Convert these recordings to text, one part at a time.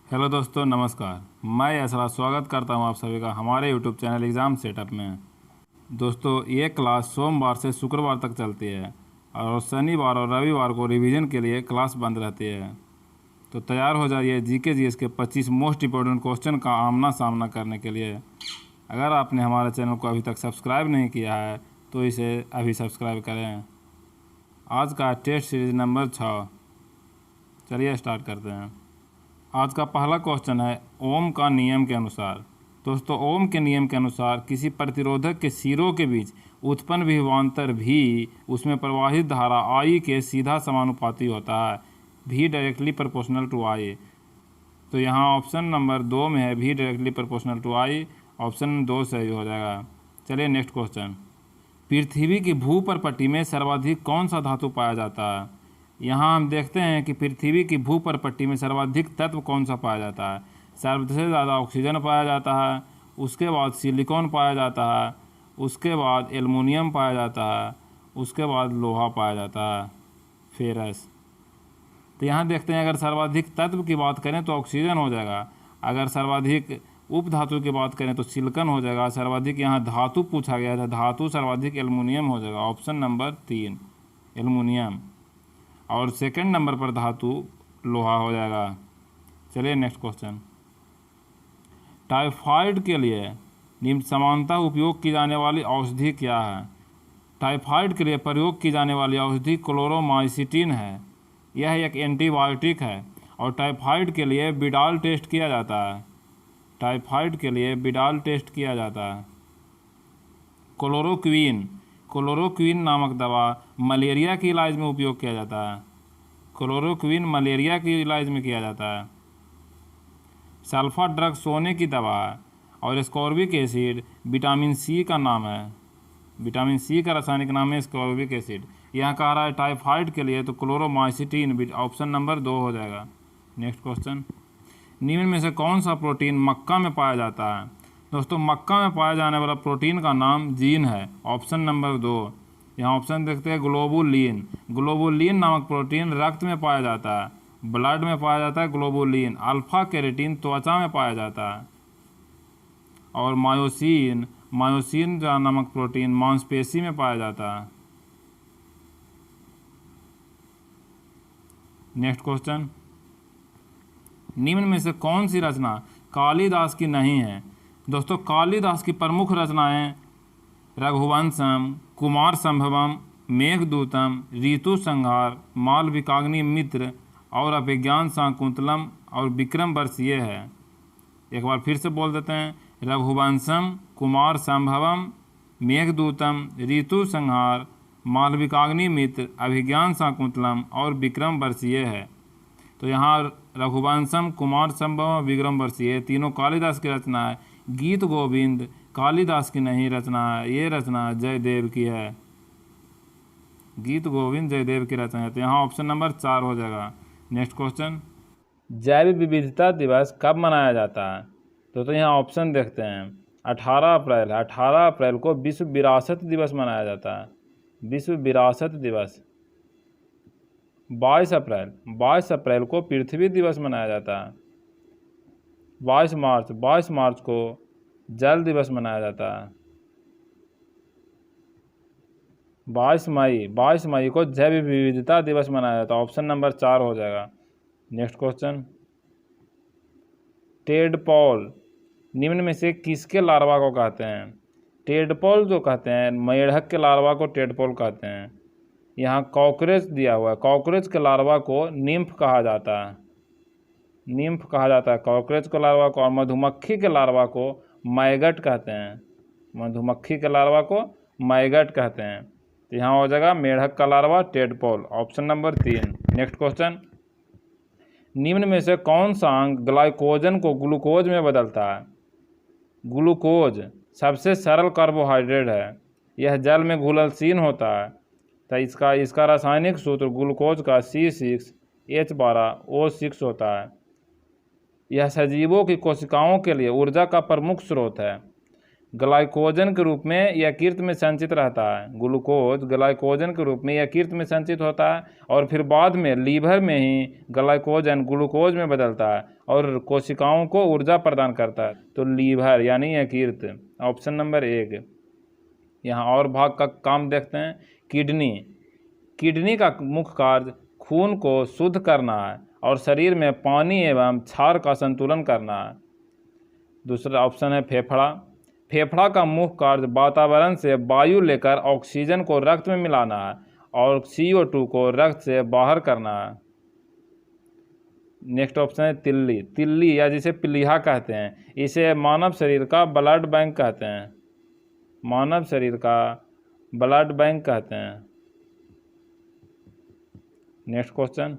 Hello दोस्तों, नमस्कार। मैं ऐसा स्वागत करता हूं आप सभी का हमारे यूट्यूब चैनल एग्ज़ाम सेटअप में। दोस्तों, ये क्लास सोमवार से शुक्रवार तक चलती है और शनिवार और रविवार को रिवीजन के लिए क्लास बंद रहती है। तो तैयार हो जाइए जीके जीएस के 25 मोस्ट इंपॉर्टेंट क्वेश्चन का आमना सामना करने के लिए। अगर आपने हमारे चैनल को अभी तक सब्सक्राइब नहीं किया है तो इसे अभी सब्सक्राइब करें। आज का टेस्ट सीरीज नंबर 6। चलिए स्टार्ट करते हैं। आज का पहला क्वेश्चन है ओम का नियम के अनुसार। दोस्तों, ओम के नियम के अनुसार किसी प्रतिरोधक के सिरों के बीच उत्पन्न विभवांतर भी उसमें प्रवाहित धारा आई के सीधा समानुपाती होता है। भी डायरेक्टली प्रोपोर्शनल टू आई। तो यहाँ ऑप्शन नंबर 2 में है भी directly proportional to I. Option 2 सही हो जाएगा। चलिए नेक्स्ट क्वेश्चन। पृथ्वी की भूपरपट्टी में सर्वाधिक कौन सा धातु पाया जाता है? यहाँ हम देखते हैं कि पृथ्वी की भूपरपट्टी में सर्वाधिक तत्व कौन सा पाया जाता है। सबसे ज़्यादा ऑक्सीजन पाया जाता है, उसके बाद सिलिकॉन पाया जाता है, उसके बाद एल्युमिनियम पाया जाता है, उसके बाद लोहा पाया जाता है, फेरस। तो यहाँ देखते हैं अगर सर्वाधिक तत्व की बात करें तो ऑक्सीजन हो जाएगा। अगर सर्वाधिक उपधातु की बात करें तो सिलिकॉन हो जाएगा। सर्वाधिक यहाँ धातु पूछा गया था, धातु सर्वाधिक एल्युमिनियम हो जाएगा। Option number 3 aluminium. और सेकंड नंबर पर धातु लोहा हो जाएगा। चलिए नेक्स्ट क्वेश्चन। टाइफाइड के लिए निम्न समानता उपयोग की जाने वाली औषधि क्या है? टाइफाइड के लिए प्रयोग की जाने वाली औषधि क्लोरोमाइसिटिन है। यह एक एंटीबायोटिक है और टाइफाइड के लिए बिडाल टेस्ट किया जाता है। टाइफाइड के लिए बिडाल टेस्ट किया जाता है। क्लोरोक्वीन नामक दवा मलेरिया के इलाज में उपयोग किया जाता है। क्लोरोक्वीन मलेरिया के इलाज में किया जाता है। सल्फा ड्रग सोने की दवा है और स्कॉर्बिक एसिड विटामिन सी का नाम है। विटामिन सी का रासायनिक नाम है स्कॉर्बिक एसिड। यहाँ कह रहा है टाइफाइड के लिए तो क्लोरोमाइसिटिन। ऑप्शन नंबर 2 हो जाएगा। Next question. निम्न में से कौन सा प्रोटीन मक्का में पाया जाता है? दोस्तों, मक्का में पाया जाने वाला प्रोटीन का नाम जीन है। Option number 2। यहाँ ऑप्शन देखते हैं ग्लोबुलिन। ग्लोबुलिन नामक प्रोटीन रक्त में पाया जाता है, ब्लड में पाया जाता है ग्लोबुलिन। अल्फा केरेटिन त्वचा में पाया जाता है। और मायोसिन नामक प्रोटीन मांसपेशी में पाया जाता है। Next question. निम्न में से कौन सी रचना कालिदास की नहीं है? दोस्तों, कालिदास की प्रमुख रचनाएं रघुवंशम, कुमार संभवम, मेघदूतम, ऋतु संहार, मालविकाग्नि मित्र और अभिज्ञान शाकुंतलम और विक्रम बरसिए है। एक बार फिर से बोल देते हैं। रघुवंशम, कुमार संभवम, मेघदूतम, ऋतु संहार, मालविकाग्नि मित्र, अभिज्ञान शाकुंतलम और विक्रम बरसिए है। तो यहाँ रघुवंशम, कुमार संभवम, विक्रम बरसिए तीनों कालिदास की रचना है। गीत गोविंद कालिदास की नहीं रचना है, ये रचना जयदेव की है। गीत गोविंद जयदेव की रचना है। तो यहाँ ऑप्शन नंबर 4 हो जाएगा। Next question. जैव विविधता दिवस कब मनाया जाता है? तो यहाँ ऑप्शन देखते हैं। 18 अप्रैल। 18 अप्रैल को विश्व विरासत दिवस मनाया जाता है। विश्व विरासत दिवस। 22 अप्रैल को पृथ्वी दिवस मनाया जाता है। 22 मार्च को जल दिवस मनाया जाता है। 22 मई को जैव विविधता दिवस मनाया जाता है। ऑप्शन नंबर 4 हो जाएगा। Next question. टेडपॉल निम्न में से किसके लार्वा को कहते हैं? टेडपॉल जो कहते हैं, मेढक के लार्वा को टेडपॉल कहते हैं। यहाँ कॉकरोच दिया हुआ है। कॉकरोच के लार्वा को निम्फ कहा जाता है। निम्फ कहा जाता है कॉकरोच के लार्वा को। और मधुमक्खी के लार्वा को मैगट कहते हैं। मधुमक्खी के लार्वा को मैगट कहते हैं। तो यहाँ हो जाएगा मेढक का larva tadpole. Option number 3। Next question. निम्न में से कौन सा अंग ग्लाइकोजन को ग्लूकोज में बदलता है? ग्लूकोज सबसे सरल कार्बोहाइड्रेट है। यह जल में घुलनशील होता है। तो इसका रासायनिक सूत्र ग्लूकोज का C6H12O6 होता है। यह सजीवों की कोशिकाओं के लिए ऊर्जा का प्रमुख स्रोत है। ग्लाइकोजन के रूप में यकृत में संचित रहता है। ग्लूकोज ग्लाइकोजन के रूप में यकृत में संचित होता है और फिर बाद में लीवर में ही ग्लाइकोजन ग्लूकोज में बदलता है और कोशिकाओं को ऊर्जा प्रदान करता है। तो लीवर यानी यकृत, ऑप्शन नंबर 1। यहाँ और भाग का काम देखते हैं। किडनी, किडनी का मुख्य कार्य खून को शुद्ध करना है और शरीर में पानी एवं क्षार का संतुलन करना है। दूसरा ऑप्शन है फेफड़ा, फेफड़ा का मुख्य कार्य वातावरण से वायु लेकर ऑक्सीजन को रक्त में मिलाना है और CO2 को रक्त से बाहर करना है। नेक्स्ट ऑप्शन है तिल्ली, तिल्ली या जिसे प्लीहा कहते हैं, इसे मानव शरीर का ब्लड बैंक कहते हैं, मानव शरीर का ब्लड बैंक कहते हैं। नेक्स्ट क्वेश्चन,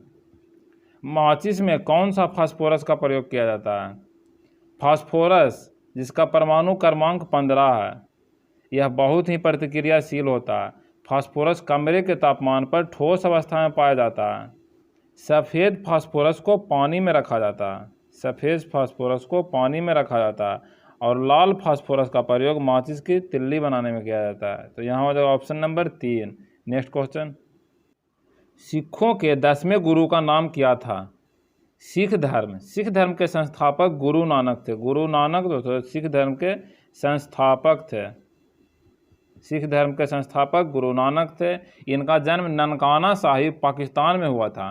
माचिस में कौन सा फास्फोरस का प्रयोग किया जाता है? फास्फोरस जिसका परमाणु क्रमांक 15 है, यह बहुत ही प्रतिक्रियाशील होता है। फास्फोरस कमरे के तापमान पर ठोस अवस्था में पाया जाता है। सफ़ेद फास्फोरस को पानी में रखा जाता है, सफ़ेद फास्फोरस को पानी में रखा जाता है और लाल फास्फोरस का प्रयोग माचिस की तिल्ली बनाने में किया जाता है। तो यहाँ हो जाएगा ऑप्शन नंबर 3। नेक्स्ट क्वेश्चन, सिखों के 10वें गुरु का नाम क्या था? सिख धर्म के संस्थापक गुरु नानक थे। गुरु नानक दोस्तों सिख धर्म के संस्थापक थे। सिख धर्म के संस्थापक गुरु नानक थे। इनका जन्म ननकाना साहिब पाकिस्तान में हुआ था।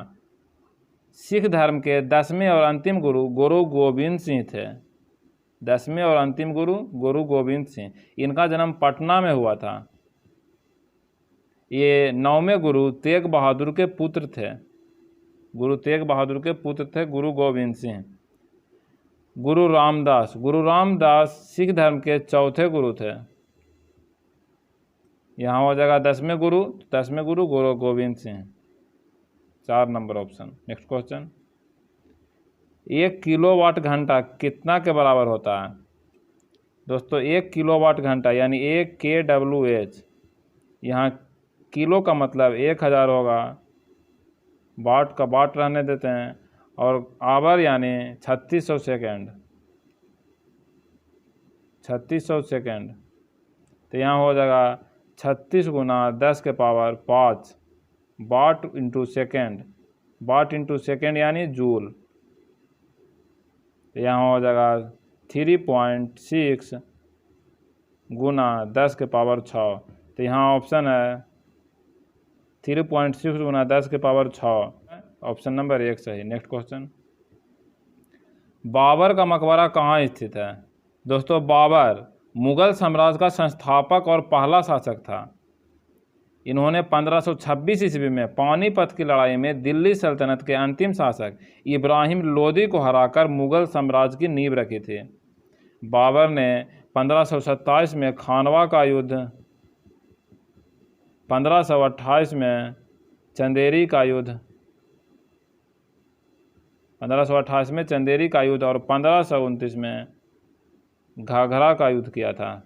सिख धर्म के 10वें और अंतिम गुरु गुरु गोबिंद सिंह थे। 10वें और अंतिम गुरु गुरु गोबिंद सिंह, इनका जन्म पटना में हुआ था। ये 9वें गुरु तेग बहादुर के पुत्र थे। गुरु तेग बहादुर के पुत्र थे गुरु गोबिंद सिंह। गुरु रामदास सिख धर्म के 4थे गुरु थे। यहाँ हो जाएगा 10वें गुरु Guru Gobind Singh, 4 number option. Next question, 1 kilowatt घंटा कितना के बराबर होता है? दोस्तों 1 किलोवाट घंटा यानी 1 kWh, यहाँ किलो का मतलब 1000 होगा, वाट का वाट रहने देते हैं, और आवर यानी 3600 सेकेंड, 3600 सेकेंड। तो यहाँ हो जाएगा 36 गुना 10 के पावर 5 वाट इंटू सेकेंड, वाट इंटू सेकेंड यानी जूल। तो यहाँ हो जाएगा 3.6 गुना 10 के पावर 6। तो यहाँ ऑप्शन है 3.6 गुना 10 के पावर 6, ऑप्शन नंबर 1 सही। नेक्स्ट क्वेश्चन, बाबर का मकबरा कहाँ स्थित है? दोस्तों बाबर मुगल साम्राज्य का संस्थापक और पहला शासक था। इन्होंने 1526 ईस्वी में पानीपत की लड़ाई में दिल्ली सल्तनत के अंतिम शासक इब्राहिम लोदी को हराकर मुगल साम्राज्य की नींव रखी थी। बाबर ने 1527 में खानवा का युद्ध, 1528 में चंदेरी का युद्ध, 1528 में चंदेरी का युद्ध और 1529 में घाघरा का युद्ध किया था।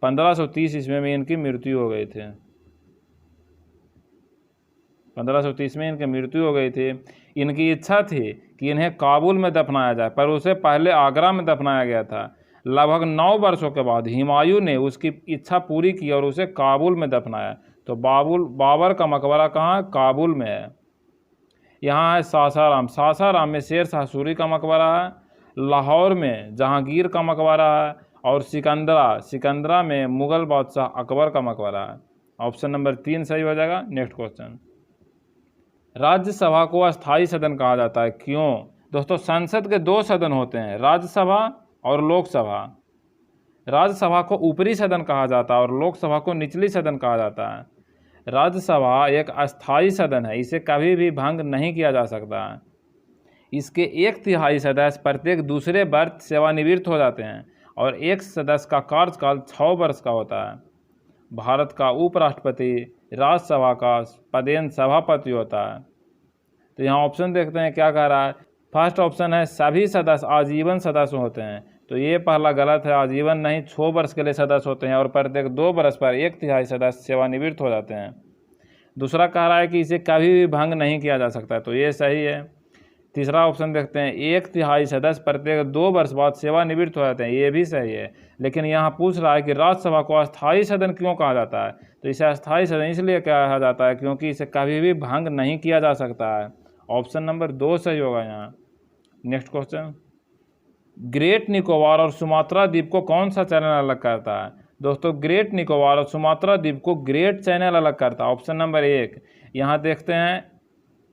1530 ईस्वी में इनकी मृत्यु हो गई थी। 1530 में इनकी मृत्यु हो गई थी। इनकी इच्छा थी कि इन्हें काबुल में दफनाया जाए, पर उसे पहले आगरा में दफनाया गया था। लगभग 9 वर्षों के बाद हुमायूं ने उसकी इच्छा पूरी की और उसे काबुल में दफनाया। तो बाबर का मकबरा कहाँ है? काबुल में है। यहाँ है सासाराम में शेर शाह सूरी का मकबरा है। लाहौर में जहांगीर का मकबरा है और सिकंदरा में मुगल बादशाह अकबर का मकबरा है। ऑप्शन नंबर 3 सही हो जाएगा। नेक्स्ट क्वेश्चन, राज्यसभा को अस्थायी सदन कहा जाता है, क्यों? दोस्तों संसद के 2 सदन होते हैं, राज्यसभा और लोकसभा। राज्यसभा को ऊपरी सदन कहा जाता है और लोकसभा को निचली सदन कहा जाता है। राज्यसभा एक अस्थायी सदन है, इसे कभी भी भंग नहीं किया जा सकता है। इसके 1/3 सदस्य प्रत्येक दूसरे वर्ष सेवानिवृत्त हो जाते हैं और एक सदस्य का कार्यकाल 6 वर्ष का होता है। भारत का उपराष्ट्रपति राज्यसभा का पदेन सभापति होता है। तो यहाँ ऑप्शन देखते हैं क्या कह रहा है। फर्स्ट ऑप्शन है सभी सदस्य आजीवन सदस्य होते हैं, तो ये पहला गलत है। आजीवन नहीं, 6 वर्ष के लिए सदस्य होते हैं और प्रत्येक 2 वर्ष पर 1/3 सदस्य सेवानिवृत्त हो जाते हैं। दूसरा कह रहा है कि इसे कभी भी भंग नहीं किया जा सकता, तो ये सही है। तीसरा ऑप्शन देखते हैं, 1/3 सदस्य प्रत्येक 2 वर्ष बाद सेवानिवृत्त हो जाते हैं, ये भी सही है। लेकिन यहाँ पूछ रहा है कि राज्यसभा को अस्थायी सदन क्यों कहा जाता है, तो इसे अस्थायी सदन इसलिए कहा जाता है क्योंकि इसे कभी भी भंग नहीं किया जा सकता है। ऑप्शन नंबर 2 सही होगा यहाँ। नेक्स्ट क्वेश्चन, ग्रेट निकोबार और सुमात्रा द्वीप को कौन सा चैनल अलग करता है? दोस्तों ग्रेट निकोबार और सुमात्रा द्वीप को ग्रेट चैनल अलग करता है। ऑप्शन नंबर 1 यहाँ देखते हैं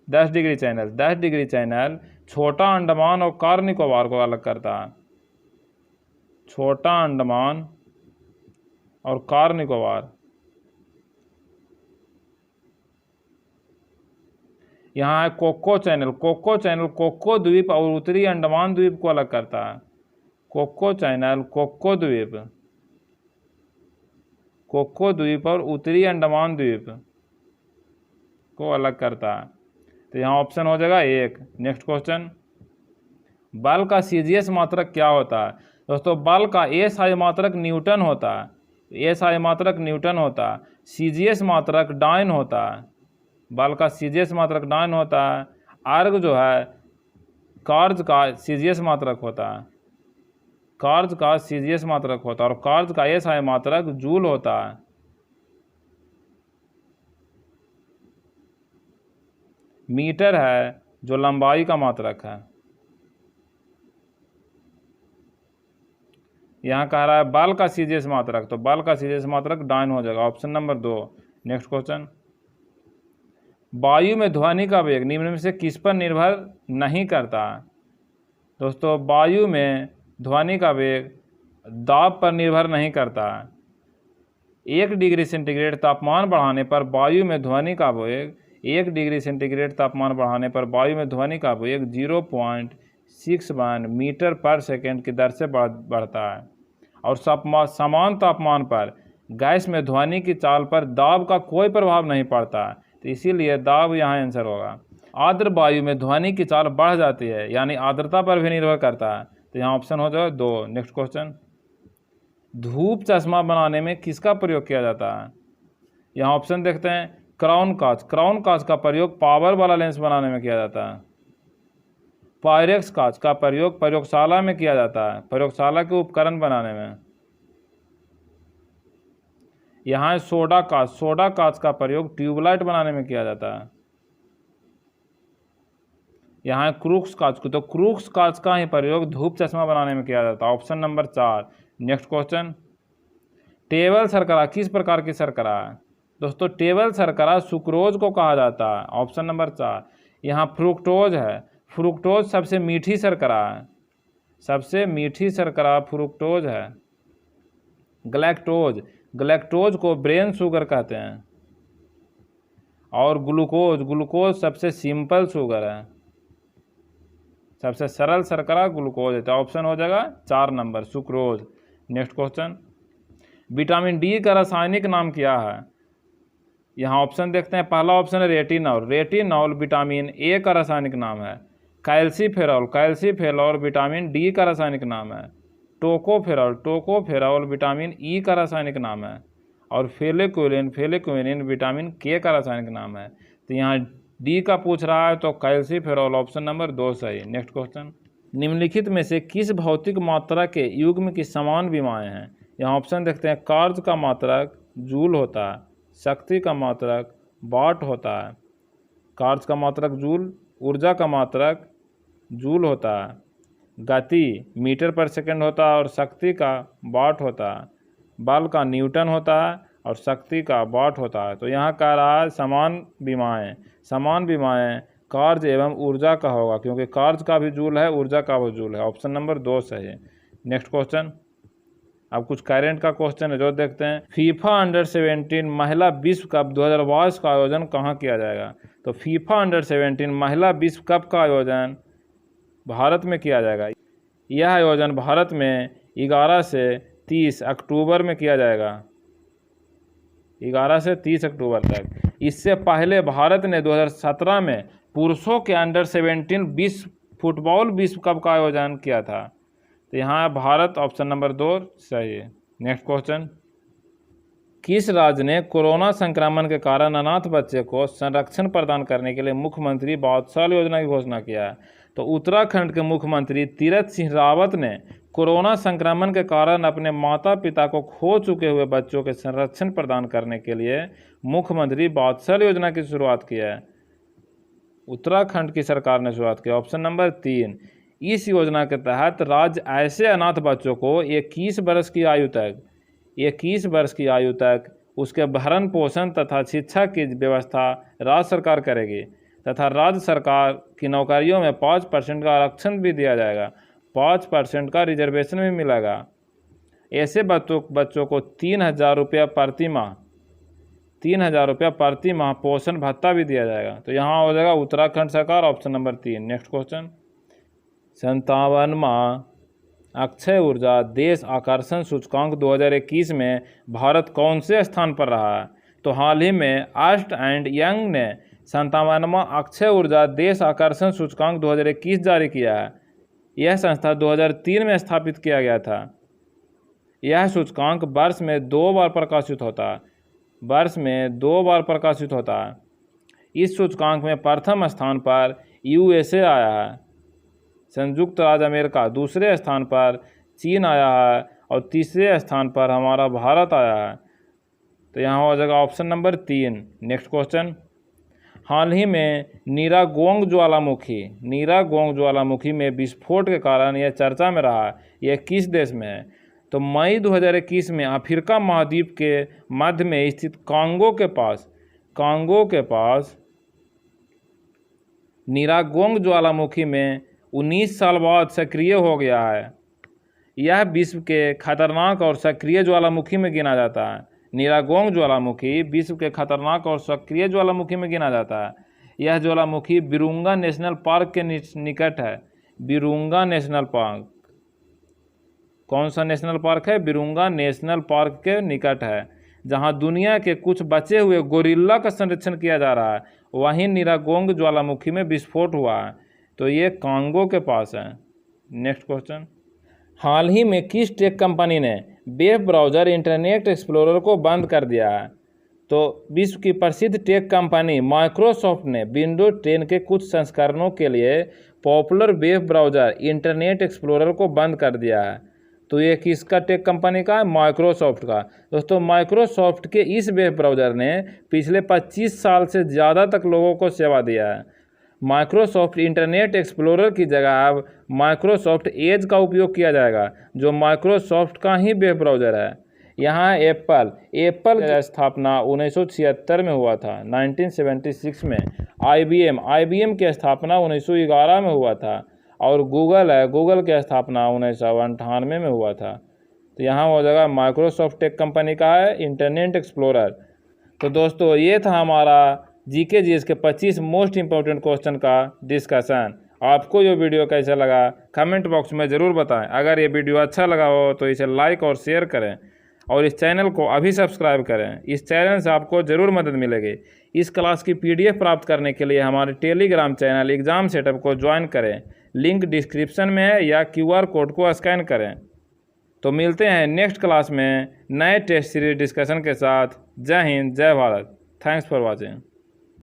10 डिग्री चैनल। 10 डिग्री चैनल छोटा अंडमान और कार निकोबार को अलग करता है। छोटा अंडमान और कार निकोबार। यहाँ है Coco Channel. Coco Channel Coco द्वीप और उत्तरी अंडमान द्वीप को अलग करता है। कोको चैनल कोको द्वीप और उत्तरी अंडमान द्वीप को अलग करता है। तो यहाँ ऑप्शन हो जाएगा 1। नेक्स्ट क्वेश्चन, बल का सीजीएस मात्रक क्या होता है? दोस्तों बल का एसआई मात्रक न्यूटन होता है। एसआई मात्रक न्यूटन होता है। सीजीएस मात्रक डाइन होता है। बल का सीजीएस मात्रक डाइन होता है। अर्ग जो है कार्य का सीजीएस मात्रक होता है। कार्य का सीजीएस मात्रक होता है और कार्य का एसआई मात्रक जूल होता है। मीटर है जो लंबाई का मात्रक है। यहाँ कह रहा है बल का सीजीएस मात्रक, तो बल का सीजीएस मात्रक डाइन हो जाएगा। Option number 2। नेक्स्ट क्वेश्चन, वायु में ध्वनि का वेग निम्न में से किस पर निर्भर नहीं करता? दोस्तों वायु में ध्वनि का वेग दाब पर निर्भर नहीं करता। 1 डिग्री सेंटीग्रेड तापमान बढ़ाने पर वायु में ध्वनि का वेग 1 डिग्री सेंटीग्रेड तापमान बढ़ाने पर वायु में ध्वनि का वेग 0.61 मीटर पर सेकेंड की दर से बढ़ता है। और समान तापमान पर गैस में ध्वनि की चाल पर दाब का कोई प्रभाव नहीं पड़ता, तो इसीलिए दाब यहाँ आंसर होगा। आर्द्र वायु में ध्वनि की चाल बढ़ जाती है, यानी आर्द्रता पर भी निर्भर करता है, तो यहाँ ऑप्शन हो जाएगा 2। नेक्स्ट क्वेश्चन, धूप चश्मा बनाने में किसका प्रयोग किया जाता है? यहाँ ऑप्शन देखते हैं, क्राउन कांच। क्राउन कांच का प्रयोग पावर वाला लेंस बनाने में किया जाता है। पायरेक्स कांच का प्रयोग प्रयोगशाला में किया जाता है, प्रयोगशाला के उपकरण बनाने में। यहाँ है सोडा कांच। सोडा कांच का प्रयोग ट्यूबलाइट बनाने में किया जाता है। यहाँ है क्रूक्स कांच। तो क्रूक्स कांच का ही प्रयोग धूप चश्मा बनाने में किया जाता है। Option number 4। Next question, table शर्करा किस प्रकार की शर्करा है? दोस्तों टेबल शर्करा सुक्रोज को कहा जाता है। Option number 4। यहाँ फ्रुक्टोज है। फ्रुक्टोज सबसे मीठी शर्करा है। सबसे मीठी शर्करा फ्रुक्टोज है। ग्लैक्टोज, ग्लैक्टोज को ब्रेन शुगर कहते हैं। और ग्लूकोज, ग्लूकोज सबसे सिंपल शुगर है। सबसे सरल शर्करा ग्लूकोज है, तो ऑप्शन हो जाएगा 4 number sucrose. Next question, vitamin D का रासायनिक नाम क्या है? यहाँ ऑप्शन देखते हैं, पहला ऑप्शन है रेटिनॉल। रेटिनॉल विटामिन ए का रासायनिक नाम है। कैल्सीफेरॉल, कैल्सीफेरॉल विटामिन डी का रासायनिक नाम है। टोकोफेरॉल, टोकोफेरॉल विटामिन ई का रासायनिक नाम है। और फेलेक्विलिन, फेलेक्विलिन विटामिन के का रासायनिक नाम है। तो यहाँ डी का पूछ रहा है, तो कैल्सीफेरॉल ऑप्शन नंबर 2 सही। नेक्स्ट क्वेश्चन, निम्नलिखित में से किस भौतिक मात्रा के युग्म की समान विमाएँ हैं? यहाँ ऑप्शन देखते हैं, कार्य का मात्रक जूल होता है। शक्ति का मात्रक वाट होता है। कार्य का मात्रक जूल, ऊर्जा का मात्रक जूल होता है। गति मीटर पर सेकंड होता है और शक्ति का वाट होता है। बल का न्यूटन होता है और शक्ति का वाट होता है। तो यहाँ कह रहा है समान विमाएँ। समान विमाएँ कार्य एवं ऊर्जा का होगा, क्योंकि कार्य का भी जूल है, ऊर्जा का भी जूल है। ऑप्शन नंबर 2 सही है। नेक्स्ट क्वेश्चन, अब कुछ करेंट का क्वेश्चन है जो देखते हैं। फीफा अंडर-17 महिला विश्व कप 2022 का आयोजन कहाँ किया जाएगा? तो फीफा अंडर-17 महिला विश्व कप का आयोजन भारत में किया जाएगा। यह आयोजन भारत में 11 से 30 अक्टूबर में किया जाएगा। 11 से 30 अक्टूबर तक। इससे पहले भारत ने 2017 में पुरुषों के अंडर-17 विश्व फुटबॉल विश्व कप का आयोजन किया था। तो यहाँ भारत ऑप्शन नंबर 2 सही है। नेक्स्ट क्वेश्चन, किस राज्य ने कोरोना संक्रमण के कारण अनाथ बच्चे को संरक्षण प्रदान करने के लिए मुख्यमंत्री वात्सल्य योजना की घोषणा किया है? तो उत्तराखंड के मुख्यमंत्री तीरथ सिंह रावत ने कोरोना संक्रमण के कारण अपने माता पिता को खो चुके हुए बच्चों के संरक्षण प्रदान करने के लिए मुख्यमंत्री वात्सल योजना की शुरुआत की है। उत्तराखंड की सरकार ने शुरुआत की। ऑप्शन नंबर 3, इस योजना के तहत राज्य ऐसे अनाथ बच्चों को 21 वर्ष की आयु तक उसके भरण पोषण तथा शिक्षा की व्यवस्था राज्य सरकार करेगी तथा राज्य सरकार की नौकरियों में 5% का आरक्षण भी दिया जाएगा, 5% का रिजर्वेशन भी मिलेगा। ऐसे बच्चों को 3,000 रुपया प्रति माह पोषण भत्ता भी दिया जाएगा। तो यहाँ हो जाएगा उत्तराखंड सरकार, ऑप्शन नंबर 3। नेक्स्ट क्वेश्चन, 57वां अक्षय ऊर्जा देश आकर्षण सूचकांक 2021 में भारत कौन से स्थान पर रहा है? तो हाल ही में अर्स्ट एंड यंग ने 57वां अक्षय ऊर्जा देश आकर्षण सूचकांक 2021 जारी किया है। यह संस्था 2003 में स्थापित किया गया था। यह सूचकांक वर्ष में 2 बार प्रकाशित होता है। इस सूचकांक में प्रथम स्थान पर यूएसए आया है, संयुक्त राज्य अमेरिका, दूसरे स्थान पर चीन आया है और तीसरे स्थान पर हमारा भारत आया है। तो यहाँ हो जाएगा ऑप्शन नंबर 3। नेक्स्ट क्वेश्चन, हाल ही में नीरागोंग ज्वालामुखी में विस्फोट के कारण यह चर्चा में रहा है। यह किस देश में है? तो मई 2021 में अफ्रीका महाद्वीप के मध्य में स्थित कांगो के पास नीरागोंग ज्वालामुखी में 19 साल बाद सक्रिय हो गया है। यह विश्व के खतरनाक और सक्रिय ज्वालामुखी में गिना जाता है। नीरागोंग ज्वालामुखी विश्व के खतरनाक और सक्रिय ज्वालामुखी में गिना जाता है। यह ज्वालामुखी बिरुंगा नेशनल पार्क के निकट है। बिरुंगा नेशनल पार्क, कौन सा नेशनल पार्क है? बिरुंगा नेशनल पार्क के निकट है, जहां दुनिया के कुछ बचे हुए गोरिल्ला का संरक्षण किया जा रहा है। वहीं नीरागोंग ज्वालामुखी में विस्फोट हुआ है, तो ये कांगो के पास है। नेक्स्ट क्वेश्चन, हाल ही में किस टेक कंपनी ने वेब ब्राउज़र इंटरनेट एक्सप्लोरर को बंद कर दिया है? तो विश्व की प्रसिद्ध टेक कंपनी माइक्रोसॉफ्ट ने विंडोज 10 के कुछ संस्करणों के लिए popular web browser internet explorer को बंद कर दिया है। तो ये किसका टेक कंपनी का है? माइक्रोसॉफ्ट का। दोस्तों, माइक्रोसॉफ्ट के इस वेब ब्राउज़र ने पिछले 25 साल से ज़्यादा तक लोगों को सेवा दिया है। माइक्रोसॉफ्ट इंटरनेट एक्सप्लोरर की जगह अब माइक्रोसॉफ्ट एज का उपयोग किया जाएगा, जो माइक्रोसॉफ्ट का ही वेब ब्राउज़र है। यहाँ एप्पल की स्थापना 1976 में हुआ था, 1976 में। IBM की स्थापना 1911 में हुआ था। और गूगल की स्थापना 1998 में हुआ था। तो यहाँ हो जाएगा माइक्रोसॉफ्ट टेक कंपनी का है इंटरनेट एक्सप्लोरर। तो दोस्तों, ये था हमारा जीके जीएस के 25 मोस्ट इंपॉर्टेंट क्वेश्चन का डिस्कशन। आपको ये वीडियो कैसा लगा कमेंट बॉक्स में ज़रूर बताएं। अगर ये वीडियो अच्छा लगा हो तो इसे लाइक और शेयर करें और इस चैनल को अभी सब्सक्राइब करें। इस चैनल से आपको ज़रूर मदद मिलेगी। इस क्लास की PDF प्राप्त करने के लिए हमारे टेलीग्राम चैनल एग्ज़ाम सेटअप को ज्वाइन करें। लिंक डिस्क्रिप्शन में है या QR कोड को स्कैन करें। तो मिलते हैं नेक्स्ट क्लास में नए टेस्ट सीरीज डिस्कशन के साथ। जय हिंद, जय भारत। Thanks for watching.